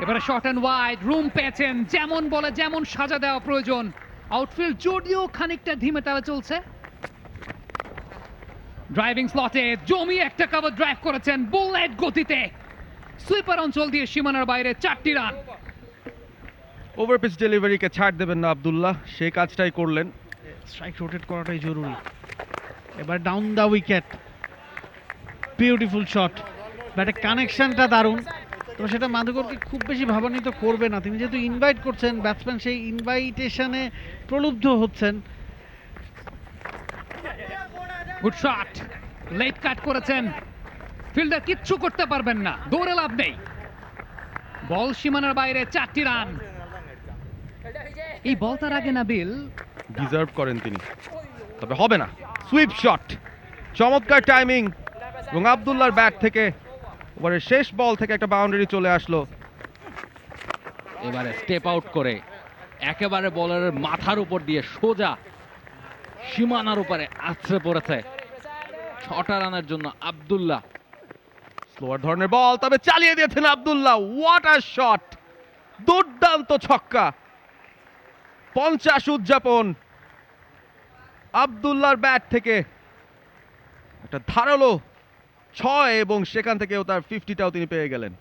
এবারে short and wide, room পেয়েছেন, যেমন বলে যেমন সাজা দেওয়া প্রয়োজন। আউটফিল্ড যদিও খানিকটা ধীমে তালে চলছে। ড্রাইভিং স্লটে জমি একটা কভার ড্রাইভ করেছেন বুলেট গতিতে, সুইপার অঞ্চল দিয়ে সীমানার বাইরে 4টি রান। ওভার পিচ ডেলিভারিকে ছাড় দেবেন না আব্দুল্লাহ, সেই কাজটাই করলেন। স্ট্রাইক রোটেট করাটাই জরুরি। এবার down the wicket, beautiful shot, ব্যাটের কানেকশনটা দারুণ। তো সেটা মাধুকরকে খুব বেশি ভাবান্বিত করবে না, তিনি যেহেতু ইনভাইট করছেন, ব্যাটসম্যান সেই ইনভাইটেশনে প্রলুব্ধ হচ্ছেন। গুড শট, লেট কাট করেছেন, ফিল্ডার কিচ্ছু করতে পারবেন না, দৌড়ে লাভ নেই। বল সীমানার বাইরে, 4টি রান। এই বল তার আগে নাবিল ডিজার্ভ করেন তিনি, তবে হবে না। সুইপ শট, চমৎকার টাইমিং, এবং আব্দুল্লাহর ব্যাট থেকে ওভারের শেষ বল থেকে একটা বাউন্ডারি চলে আসলো। এবারে স্টেপ আউট করে একেবারে বলারের মাথার উপর দিয়ে সোজা সীমানার উপরে আছড়ে পড়েছে 6টা রানের জন্য আব্দুল্লাহ। স্লোয়ার ধরনের বল, তবে চালিয়ে দিয়েছেন আব্দুল্লাহ। হোয়াট আ শট, দুর্দান্ত ছক্কা। 50 উদযাপন আব্দুল্লাহর ব্যাট থেকে, একটা ধারালো 6, এবং সেখান থেকেও তার 50টাও তিনি পেয়ে গেলেন।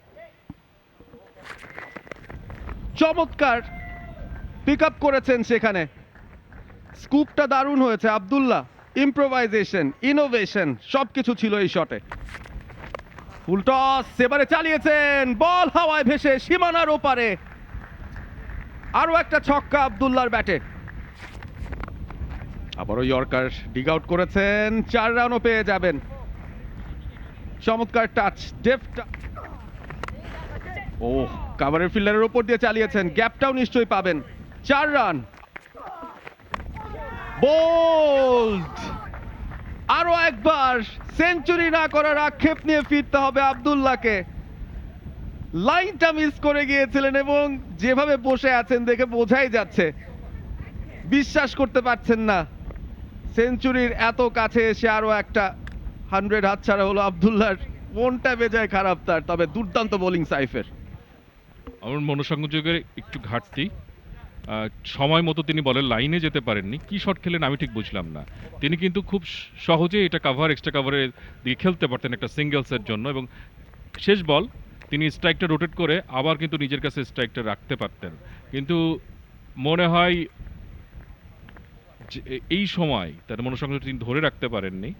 চমৎকার পিক আপ করেছেন সেখানে, স্কুপটা দারুণ হয়েছে আব্দুল্লাহ। ইম্প্রোভাইজেশন, ইনোভেশন সবকিছু ছিল এই শটে। ফুল টস, এবারে চালিয়েছেন, বল হাওয়ায় ভেসে সীমানার ওপারে। আরো একটা ছক্কা আব্দুল্লাহর ব্যাটে। আবারও ইয়র্কার ডিগ আউট করেছেন, 4 রানও পেয়ে যাবেন। চমৎকার টাচ, ডেফট। ও, কাভারের ফিল্ডারের উপর দিয়ে চালিয়েছেন, গ্যাপটাও নিশ্চয়ই পাবেন। 4 রান। বোল্ড, আরো একবার সেঞ্চুরি না করার আক্ষেপ নিয়ে ফিরতে হবে আব্দুল্লাহকে। লাইনটা মিস করে গিয়েছিলেন, এবং যেভাবে বসে আছেন দেখে বোঝাই যাচ্ছে বিশ্বাস করতে পারছেন না। সেঞ্চুরির এত কাছে এসে আরো একটা 100 হাতছাড়া হলো আব্দুল্লাহর। মনটা বেজায় খারাপ তার, তবে দুর্দান্ত বোলিং সাইফের। আমার মনোসংযোগের একটু ঘাটতি, সময় মতো তিনি বলের লাইনে যেতে পারেননি। কি শট খেলেন আমি ঠিক বুঝলাম না। তিনি কিন্তু খুব সহজে এটা কাভার, এক্সট্রা কাভারের দিকে খেলতে পারতেন একটা সিঙ্গেলসের জন্য, এবং শেষ বল তিনি স্ট্রাইকটা রোটেট করে আবার কিন্তু নিজের কাছে স্ট্রাইকটা রাখতে পারতেন। কিন্তু মনে হয় যে এই সময় তার মনোসংযোগ তিনি ধরে রাখতে পারেননি।